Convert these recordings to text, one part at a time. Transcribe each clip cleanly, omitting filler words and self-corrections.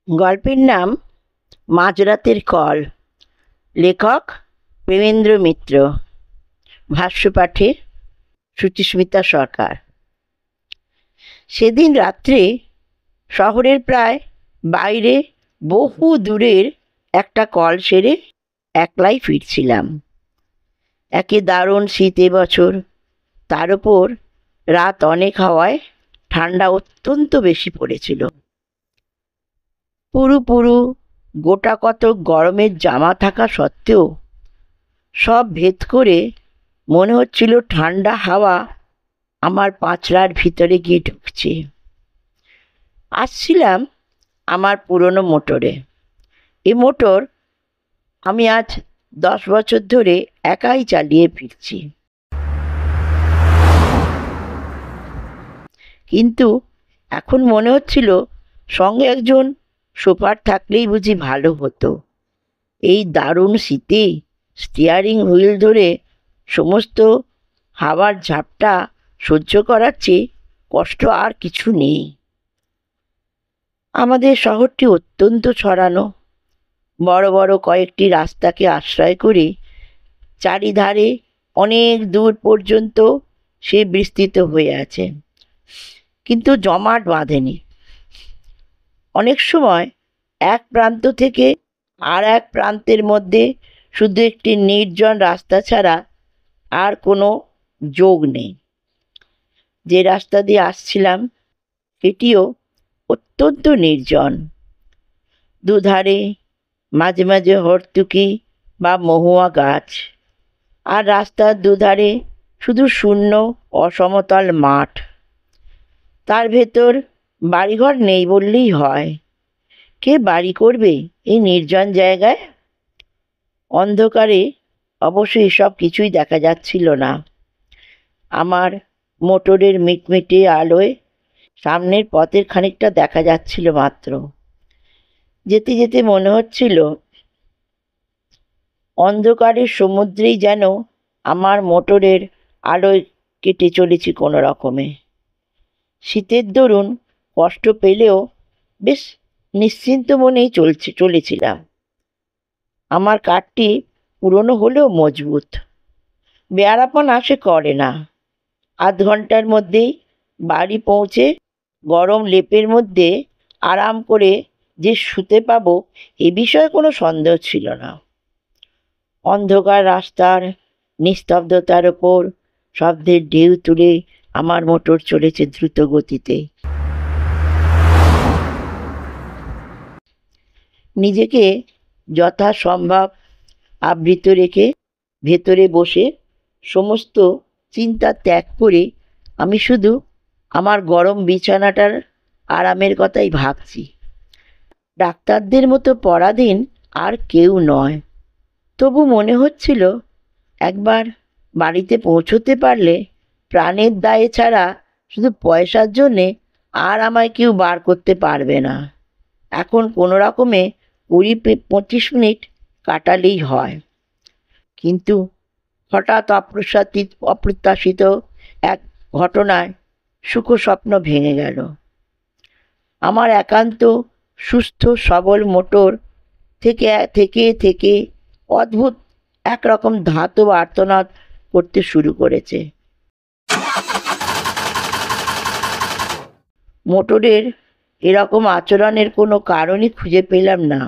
গল্পের নাম মাঝরাতের কল। লেখক প্রেমেন্দ্র মিত্র। ভাষ্যপাঠে সুচিস্মিতা সরকার। সেদিন রাত্রে শহরের প্রায় বাইরে বহু দূরের একটা কল সেরে একলাই ফিরছিলাম। একে দারুণ শীত এবছর, তার ওপর রাত অনেক হওয়ায় ঠান্ডা অত্যন্ত বেশি পড়েছিল। পুরু পুরু গোটা কতক গরমের জামা থাকা সত্ত্বেও সব ভেদ করে মনে হচ্ছিল ঠান্ডা হাওয়া আমার পাঁচড়ার ভিতরে গিয়ে ঢুকছে। আসছিলাম আমার পুরনো মোটরে। এ মোটর আমি আজ 10 বছর ধরে একাই চালিয়ে ফিরছি। কিন্তু এখন মনে হচ্ছিল সঙ্গে একজন শোফার থাকলেই বুঝি ভালো হতো। এই দারুণ শীতে স্টিয়ারিং হুইল ধরে সমস্ত হাওয়ার ঝাপটা সহ্য করার চেয়ে কষ্ট আর কিছু নেই। আমাদের শহরটি অত্যন্ত ছড়ানো। বড় বড় কয়েকটি রাস্তাকে আশ্রয় করে চারিধারে অনেক দূর পর্যন্ত সে বিস্তৃত হয়ে আছে, কিন্তু জমাট বাঁধেনি। অনেক সময় এক প্রান্ত থেকে আর এক প্রান্তের মধ্যে শুধু একটি নির্জন রাস্তা ছাড়া আর কোনো যোগ নেই। যে রাস্তা দিয়ে আসছিলাম সেটিও অত্যন্ত নির্জন। দুধারে মাঝে মাঝে হর্তুকি বা মহুয়া গাছ, আর রাস্তার দুধারে শুধু শূন্য অসমতল মাঠ। তার ভেতর বাড়িঘর নেই বললেই হয়। কে বাড়ি করবে এই নির্জন জায়গায়? অন্ধকারে অবশ্য এসব কিছুই দেখা যাচ্ছিল না। আমার মোটরের মিটমিটে আলোয় সামনের পথের খানিকটা দেখা যাচ্ছিল মাত্র। যেতে যেতে মনে হচ্ছিল অন্ধকারের সমুদ্রেই যেন আমার মোটরের আলোয় কেটে চলেছি কোনো রকমে। শীতের দরুন কষ্ট পেলেও বেশ নিশ্চিন্ত মনেই চলেছিলাম। আমার কাঠটি পুরনো হলেও মজবুত, বেয়ারাপনা সে করে না। আধ ঘন্টার মধ্যেই বাড়ি পৌঁছে গরম লেপের মধ্যে আরাম করে যে শুতে পাবো এ বিষয়ে কোনো সন্দেহ ছিল না। অন্ধকার রাস্তার নিস্তব্ধতার ওপর শব্দের ঢেউ তুলে আমার মোটর চলেছে দ্রুত গতিতে। নিজেকে যথাসম্ভব আবৃত রেখে ভেতরে বসে সমস্ত চিন্তা ত্যাগ করে আমি শুধু আমার গরম বিছানাটার আরামের কথাই ভাবছি। ডাক্তারদের মতো পরাধীন আর কেউ নয়, তবু মনে হচ্ছিল একবার বাড়িতে পৌঁছতে পারলে প্রাণের দায়ে ছাড়া শুধু পয়সার জন্যে আর আমায় কেউ বার করতে পারবে না। এখন কোনো রকমে 20-25 মিনিট কাটালেই হয়। কিন্তু হঠাৎ অপ্রত্যাশিত এক ঘটনায় সুখ স্বপ্ন ভেঙে গেল। আমার একান্ত সুস্থ সবল মোটর থেকে থেকে থেকে অদ্ভুত একরকম ধাতব আর্তনাদ করতে শুরু করেছে। মোটরের এরকম আচরণের কোনো কারণই খুঁজে পেলাম না।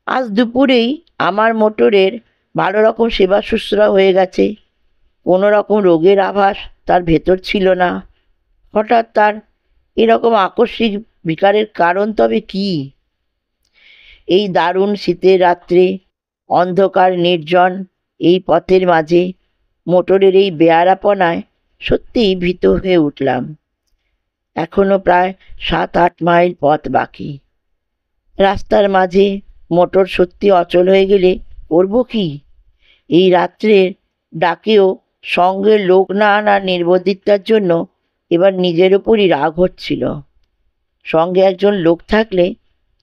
আজ দুপুরেই আমার মোটরের ভালো রকম সেবা শুশ্রূষা হয়ে গেছে। কোনো রকম রোগের আভাস তার ভেতর ছিল না। হঠাৎ তার এরকম আকস্মিক বিকারের কারণ তবে কি? এই দারুণ শীতের রাত্রে অন্ধকার নির্জন এই পথের মাঝে মোটরের এই বেয়ারাপনায় সত্যিই ভীত হয়ে উঠলাম। এখনো প্রায় 7-8 মাইল পথ বাকি। রাস্তার মাঝে মোটর সত্যি অচল হয়ে গেলে করব কি? এই রাত্রের ডাকেও সঙ্গে লোক না আনার নির্বুদ্ধিতার জন্য এবার নিজের উপরই রাগ হচ্ছিল। সঙ্গে একজন লোক থাকলে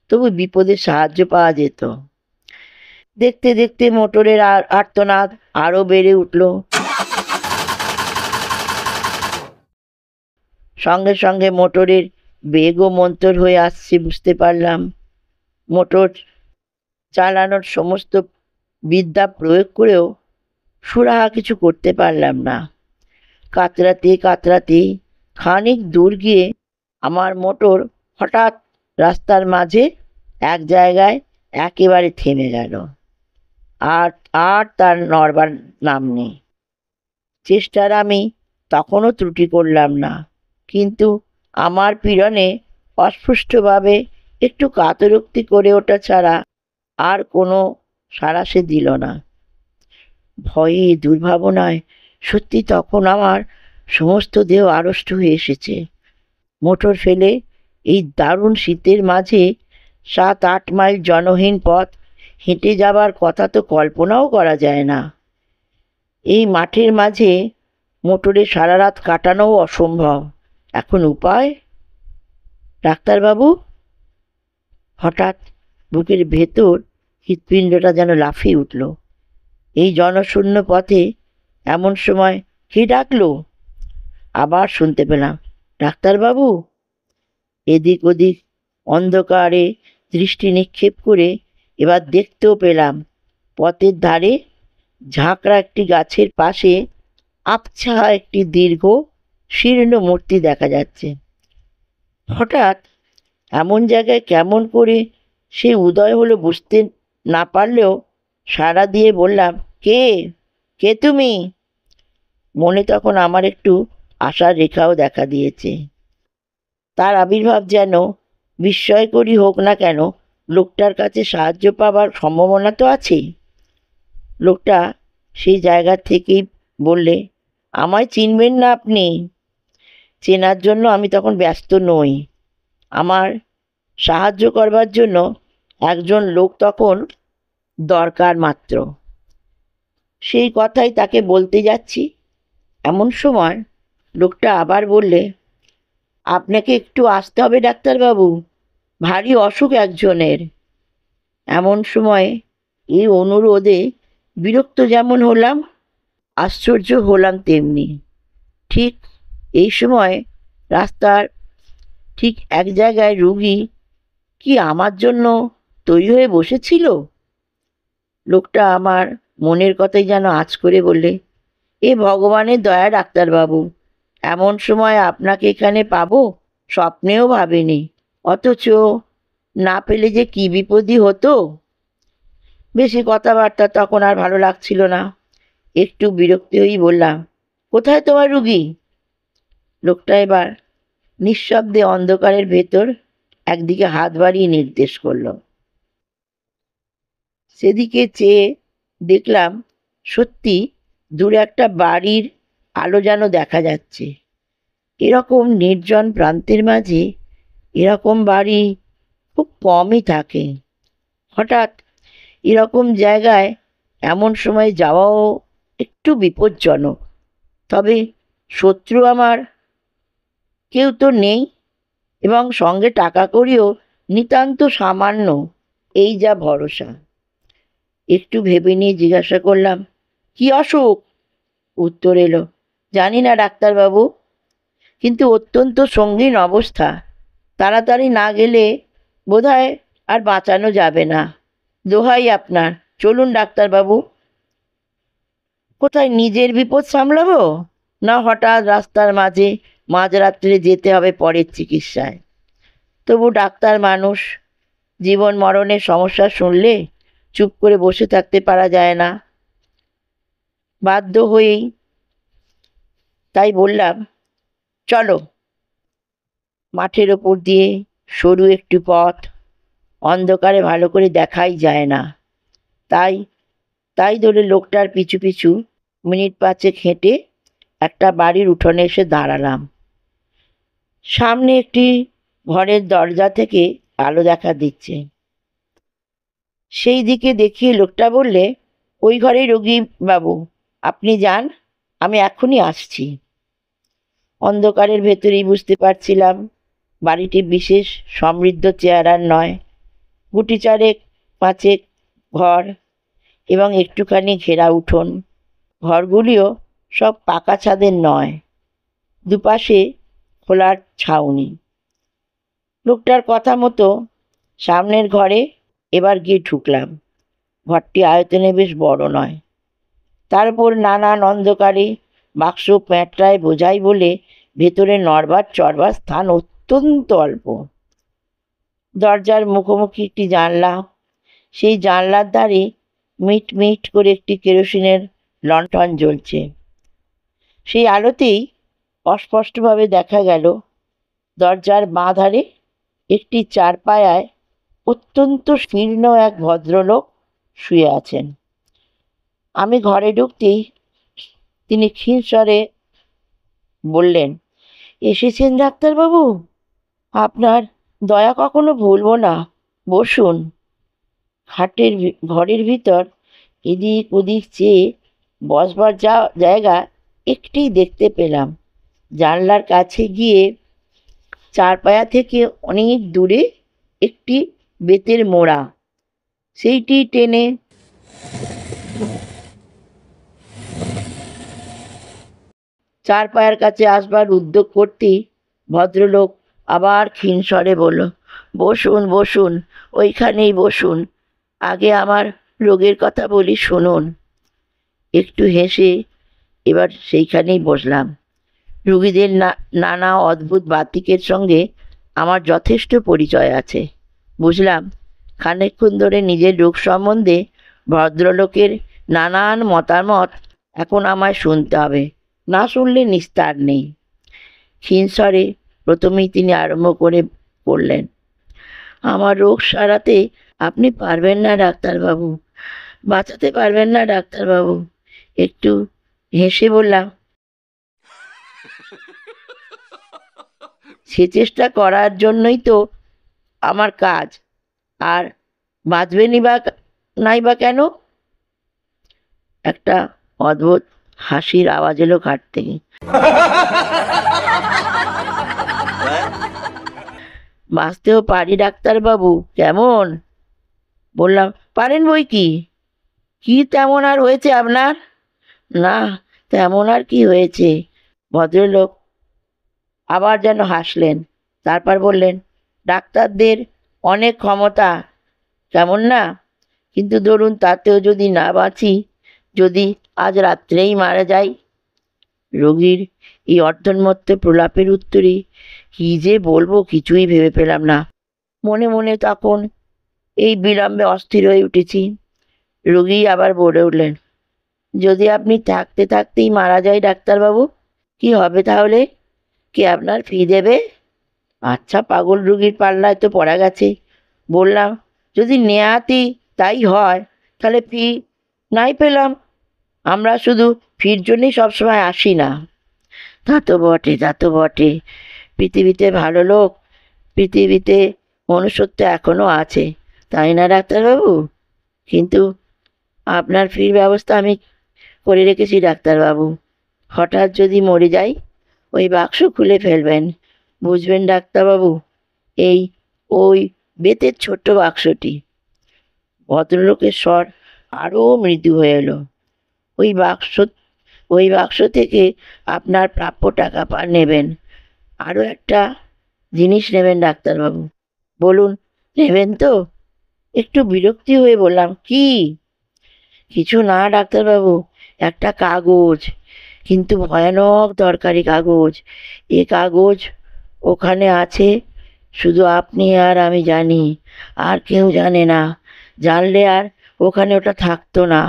তবু বিপদে সাহায্য পাওয়া যেত। দেখতে দেখতে মোটরের আর্তনাদ আরও বেড়ে উঠল। সঙ্গে সঙ্গে মোটরের বেগও মন্তর হয়ে আসছে বুঝতে পারলাম। মোটর চালানোর সমস্ত বিদ্যা প্রয়োগ করেও সুরাহা কিছু করতে পারলাম না। কাতরাতে কাতরাতে খানিক দূর গিয়ে আমার মোটর হঠাৎ রাস্তার মাঝে এক জায়গায় একেবারে থেমে গেল। আর আর তার নড়বার নাম নেই। চেষ্টার আমি তখনও ত্রুটি করলাম না, কিন্তু আমার পীড়নে অস্পষ্টভাবে একটু কাতরোক্তি করে ওঠা ছাড়া আর কোনো সাড়া সে দিল না। ভয়ে দুর্ভাবনায় সত্যি তখন আমার সমস্ত দেহ আড়ষ্ট হয়ে এসেছে। মোটর ফেলে এই দারুণ শীতের মাঝে 7-8 মাইল জনহীন পথ হেঁটে যাবার কথা তো কল্পনাও করা যায় না। এই মাঠের মাঝে মোটরে সারা রাত কাটানোও অসম্ভব। এখন উপায়? ডাক্তারবাবু! হঠাৎ বুকের ভেতর হৃৎপিণ্ডটা যেন লাফিয়ে উঠল। এই জনশূন্য পথে এমন সময় কে ডাকলো? আবার শুনতে পেলাম, ডাক্তারবাবু! এদিক ওদিক অন্ধকারে দৃষ্টি নিক্ষেপ করে এবার দেখতেও পেলাম পথের ধারে ঝাঁকড়া একটি গাছের পাশে আবছা একটি দীর্ঘ শীর্ণ মূর্তি দেখা যাচ্ছে। হঠাৎ এমন জায়গায় কেমন করে সে উদয় হলো বুঝতে না পারলেও সাড়া দিয়ে বললাম, কে? কে তুমি? মনে তখন আমার একটু আশার রেখাও দেখা দিয়েছে। তার আবির্ভাব যেন বিস্ময়করই হোক না কেন, লোকটার কাছে সাহায্য পাবার সম্ভাবনা তো আছেই। লোকটা সেই জায়গা থেকেই বললে, আমায় চিনবেন না আপনি? চেনার জন্য আমি তখন ব্যস্ত নই। আমার সাহায্য করবার জন্য একজন লোক তখন দরকার মাত্র। সেই কথাই তাকে বলতে যাচ্ছি, এমন সময় লোকটা আবার বললে, আপনাকে একটু আসতে হবে ডাক্তারবাবু, ভারী অসুখ একজনের। এমন সময় এই অনুরোধে বিরক্ত যেমন হলাম, আশ্চর্য হলাম তেমনি। ঠিক এই সময় রাস্তার ঠিক এক জায়গায় রুগী কি আমার জন্য তৈরি হয়ে বসেছিল। লোকটা আমার মনের কথাই যেন আঁচ করে বললে, এ ভগবানের দয়া ডাক্তারবাবু, এমন সময় আপনাকে এখানে পাবো স্বপ্নেও ভাবিনি, অথচ না পেলে যে কি বিপদই হতো। বেশি কথাবার্তা তখন আর ভালো লাগছিল না। একটু বিরক্তি হয়েই বললাম, কোথায় তোমার রুগী? লোকটা এবার নিঃশব্দে অন্ধকারের ভেতর একদিকে হাত বাড়িয়ে নির্দেশ করলো। সেদিকে চেয়ে দেখলাম সত্যি দূরে একটা বাড়ির আলো যেন দেখা যাচ্ছে। এরকম নির্জন প্রান্তের মাঝে এরকম বাড়ি খুব কমই থাকে। হঠাৎ এরকম জায়গায় এমন সময় যাওয়াও একটু বিপজ্জনক। তবে শত্রু আমার কেউ তো নেই, এবং সঙ্গে টাকা কড়িও নিতান্ত সামান্য, এই যা ভরসা। একটু ভেবে নিয়ে জিজ্ঞাসা করলাম, কি অসুখ? উত্তর এলো, জানি না ডাক্তারবাবু, কিন্তু অত্যন্ত সঙ্গীন অবস্থা। তাড়াতাড়ি না গেলে বোধহয় আর বাঁচানো যাবে না। দোহাই আপনার, চলুন ডাক্তারবাবু। কোথায় নিজের বিপদ সামলাবো, না হঠাৎ রাস্তার মাঝে মাঝরাত্রে যেতে হবে পরের চিকিৎসায়? তবু ডাক্তার মানুষ, জীবন মরণের সমস্যা শুনলে চুপ করে বসে থাকতে পারা যায় না। বাধ্য হয়েই তাই বললাম, চলো। মাঠের ওপর দিয়ে সরু একটু পথ, অন্ধকারে ভালো করে দেখাই যায় না। তাই তাই ধরে লোকটার পিছু পিছু মিনিট 5 হেঁটে একটা বাড়ির উঠোনে এসে দাঁড়ালাম। সামনে একটি ঘরের দরজা থেকে আলো দেখা দিচ্ছে। সেই দিকে দেখিয়ে লোকটা বললে, ওই ঘরেই রোগী বাবু, আপনি যান, আমি এখনই আসছি। অন্ধকারের ভেতরেই বুঝতে পারছিলাম বাড়িটি বিশেষ সমৃদ্ধ চেহারার নয়। গুটি 4-5 ঘর এবং একটুখানি ঘেরা উঠোন। ঘরগুলিও সব পাকা ছাদের নয়, দুপাশে খোলার ছাউনি। লোকটার কথা মতো সামনের ঘরে এবার গিয়ে ঢুকলাম। ঘরটি আয়তনে বেশ বড় নয়, তার উপর নানান অন্ধকারে বাক্স প্যাঁটরায় বোঝাই বলে ভেতরে নড়বার চড়বার স্থান অত্যন্ত অল্প। দরজার মুখোমুখি একটি জানলা, সেই জানলার ধারে মিট মিট করে একটি কেরোসিনের লণ্ঠন জ্বলছে। সেই আলোতেই অস্পষ্টভাবে দেখা গেল দরজার বাঁ ধারে একটি চারপায়ায় অত্যন্ত শীর্ণ এক ভদ্রলোক শুয়ে আছেন। আমি ঘরে ঢুকতেই তিনি ক্ষীণ স্বরে বললেন, এসেছেন ডাক্তারবাবু? আপনার দয়া কখনো ভুলব না, বসুন। ঘরের ভিতর এদিক ওদিক চেয়ে বসবার জায়গা একটিই দেখতে পেলাম। জানলার কাছে গিয়ে চারপায়া থেকে অনেক দূরে একটি বেতের মোড়া, সেইটি টেনে চারপায়ার কাছে আসবার উদ্যোগ করতেই ভদ্রলোক আবার ক্ষীণ স্বরে বলল, বসুন বসুন, ওইখানেই বসুন। আগে আমার রোগের কথা বলি, শুনুন। একটু হেসে এবার সেইখানেই বসলাম। রুগীদের নানা অদ্ভুত বাতিকের সঙ্গে আমার যথেষ্ট পরিচয় আছে। বুঝলাম খানিকক্ষণ ধরে নিজের রোগ সম্বন্ধে ভদ্রলোকের নানান মতামত এখন আমায় শুনতে হবে, না শুনলে নিস্তার নেই। ক্ষীণ স্বরে প্রথমেই তিনি আরম্ভ করে বললেন, আমার রোগ সারাতে আপনি পারবেন না ডাক্তারবাবু, বাঁচাতে পারবেন না ডাক্তারবাবু। একটু হেসে বললাম, সে চেষ্টা করার জন্যই তো আমার কাজ। আর বাঁচবেনই বা নাই বা কেন? একটা অদ্ভুত হাসির আওয়াজ এলো ঘাট থেকে। বাঁচতেও পারি ডাক্তারবাবু, কেমন? বললাম, পারেন বই কি। কি তেমন আর হয়েছে আপনার? না, তেমন আর কি হয়েছে। ভদ্রলোক আবার যেন হাসলেন, তারপর বললেন, ডাক্তারদের অনেক ক্ষমতা, কেমন না? কিন্তু ধরুন তাতেও যদি না বাঁচি, যদি আজ রাত্রেই মারা যাই। রোগীর এই অর্ধন্মত্ত প্রলাপের উত্তরে কী যে বলবো কিছুই ভেবে পেলাম না। মনে মনে তখন এই বিলম্বে অস্থির হয়ে উঠেছি। রোগী আবার বলে উঠলেন, যদি আপনি থাকতে থাকতেই মারা যাই ডাক্তারবাবু, কি হবে তাহলে? কে আপনার ফি দেবে? আচ্ছা, পাগল রুগীর পাল্লায় তো পড়া গেছে। বললাম, যদি নেহাতি তাই হয় তাহলে ফি নাই পেলাম। আমরা শুধু ফির জন্যই সবসময় আসি না। তা তো বটে, তা তো বটে। পৃথিবীতে ভালো লোক, পৃথিবীতে মনুষ্যত্ব এখনও আছে, তাই না ডাক্তারবাবু? কিন্তু আপনার ফির ব্যবস্থা আমি করে রেখেছি ডাক্তারবাবু। হঠাৎ যদি মরে যাই, ওই বাক্স খুলে ফেলবেন, বুঝবেন ডাক্তারবাবু, এই ওই বেতের ছোট্ট বাক্সটি। ভদ্রলোকের স্বর আরও মৃদু হয়ে এলো। ওই বাক্স ওই বাক্স থেকে আপনার প্রাপ্য টাকা নেবেন। আরও একটা জিনিস নেবেন ডাক্তারবাবু। বলুন, নেবেন তো? একটু বিরক্তি হয়ে বললাম, কি? কিছু না ডাক্তারবাবু, একটা কাগজ, কিন্তু ভয়ানক দরকারি কাগজ। এ কাগজ ওখানে আছে, শুধু আপনি আর আমি জানি, আর কেউ জানে না। জানলে আর ওখানে ওটা থাকতো না।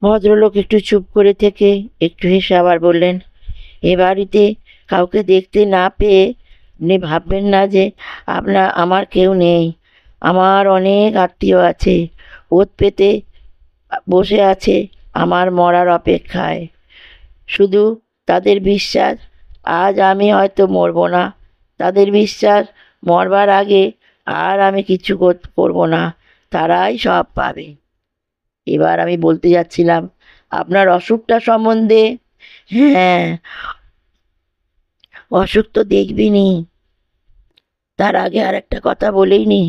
ভদ্রলোক একটু চুপ করে থেকে একটু হেসে আবার বললেন, এ বাড়িতে কাউকে দেখতে না পেয়ে আপনি ভাববেন না যে আমার কেউ নেই। আমার অনেক আত্মীয় আছে, ওত পেতে বসে আছে আমার মরার অপেক্ষায়। শুধু তাদের বিশ্বাস আজ আমি হয়তো মরবো না, তাদের বিশ্বাস মরবার আগে আর আমি কিছু করবো না, তারাই সব পাবে। এবার আমি বলতে যাচ্ছিলাম, আপনার অসুখটা সম্বন্ধে। হ্যাঁ, অসুখ তো দেখবিনি, তার আগে আর একটা কথা বলেই নি।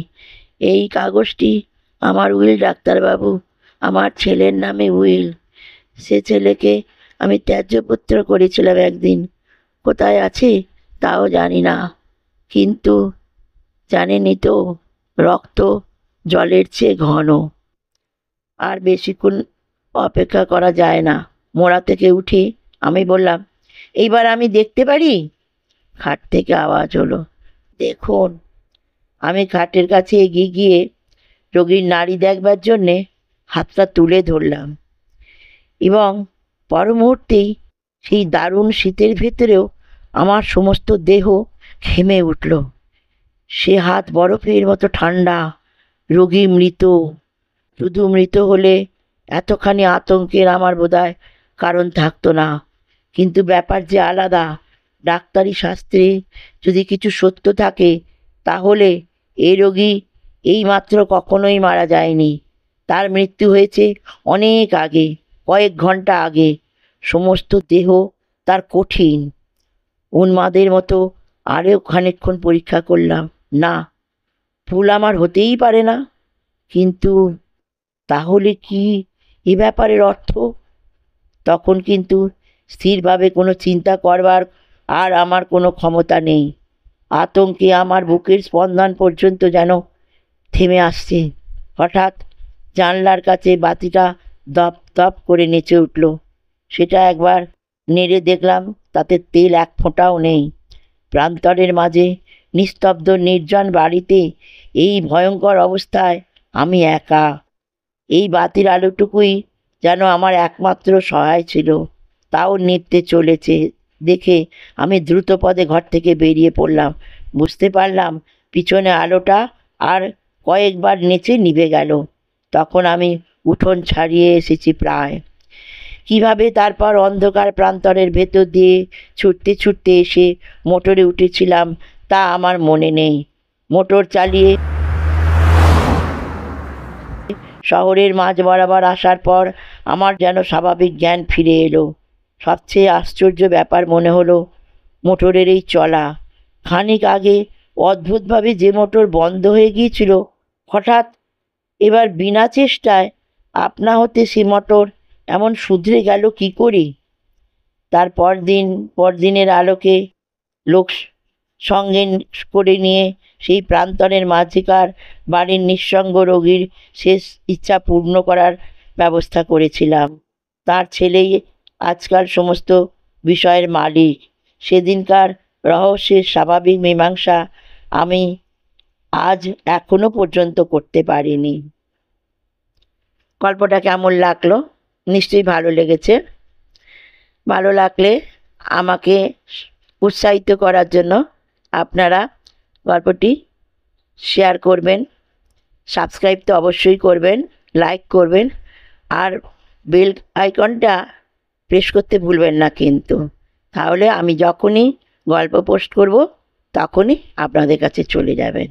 এই কাগজটি আমার উইল ডাক্তারবাবু, আমার ছেলের নামে উইল। সে ছেলেকে আমি ত্যায্যপুত্র করেছিলাম একদিন, কোথায় আছে তাও জানি না। কিন্তু জানেনই তো, রক্ত জলের চেয়ে ঘন। আর বেশিক্ষণ অপেক্ষা করা যায় না। মোড়া থেকে উঠে আমি বললাম, এইবার আমি দেখতে পারি? খাট থেকে আওয়াজ হলো, দেখুন। আমি খাটের কাছে এগিয়ে গিয়ে রোগীর নাড়ি দেখবার জন্যে হাতটা তুলে ধরলাম, এবং পর মুহূর্তেই সেই দারুণ শীতের ভেতরেও আমার সমস্ত দেহ ঘেমে উঠল। সে হাত বরফের মতো ঠান্ডা। রোগী মৃত। শুধু মৃত হলে এতখানি আতঙ্কের আমার বোধহয় কারণ থাকতো না, কিন্তু ব্যাপার যে আলাদা। ডাক্তারি শাস্ত্রে যদি কিছু সত্য থাকে, তাহলে এই রোগী এইমাত্র কখনোই মারা যায়নি। তার মৃত্যু হয়েছে অনেক আগে, কয়েক ঘন্টা আগে। সমস্ত দেহ তার কঠিন। উন্মাদের মতো আরও খানিকক্ষণ পরীক্ষা করলাম। না, ভুল আমার হতেই পারে না। কিন্তু তাহলে কি এ ব্যাপারের অর্থ? তখন কিন্তু স্থিরভাবে কোনো চিন্তা করবার আর আমার কোনো ক্ষমতা নেই। আতঙ্কে আমার বুকের স্পন্দন পর্যন্ত যেন থেমে আসছে। হঠাৎ জানলার কাছে বাতিটা দপ দপ করে নেচে উঠল। সেটা একবার নেড়ে দেখলাম, তাতে তেল এক ফোঁটাও নেই। প্রান্তরের মাঝে নিস্তব্ধ নির্জন বাড়িতে এই ভয়ঙ্কর অবস্থায় আমি একা। এই বাতির আলোটুকুই যেন আমার একমাত্র সহায় ছিল। তাও নিভতে চলেছে দেখে আমি দ্রুতপদে ঘর থেকে বেরিয়ে পড়লাম। বুঝতে পারলাম পিছনে আলোটা আর কয়েকবার নেচে নিভে গেল। তখন আমি উঠোন ছাড়িয়ে এসেছি প্রায়। কিভাবে তারপর অন্ধকার প্রান্তরের ভেতর দিয়ে ছুটতে ছুটতে এসে মোটরে উঠেছিলাম তা আমার মনে নেই। মোটর চালিয়ে শহরের মাঝ বরাবর আসার পর আমার যেন স্বাভাবিক জ্ঞান ফিরে এলো। সবচেয়ে আশ্চর্য ব্যাপার মনে হলো মোটরের এই চলা। খানিক আগে অদ্ভুতভাবে যে মোটর বন্ধ হয়ে গিয়েছিল, হঠাৎ এবার বিনা চেষ্টায় আপনা হতে সে মোটর এমন শুধরে গেল কি করে? তার পরদিনের আলোকে লোক সঙ্গে করে নিয়ে সেই প্রান্তরের মাঝিকার বাড়ির নিঃসঙ্গ রোগীর শেষ ইচ্ছা পূর্ণ করার ব্যবস্থা করেছিলাম। তার ছেলেই আজকাল সমস্ত বিষয়ের মালিক। সেদিনকার রহস্যের স্বাভাবিক মীমাংসা আমি আজ এখনো পর্যন্ত করতে পারিনি। গল্পটা কেমন লাগলো? নিশ্চয়ই ভালো লেগেছে। ভালো লাগলে আমাকে উৎসাহিত করার জন্য আপনারা গল্পটি শেয়ার করবেন, সাবস্ক্রাইব তো অবশ্যই করবেন, লাইক করবেন, আর বেল আইকনটা প্রেস করতে ভুলবেন না কিন্তু। তাহলে আমি যখনই গল্প পোস্ট করব তখনই আপনাদের কাছে চলে যাবেন।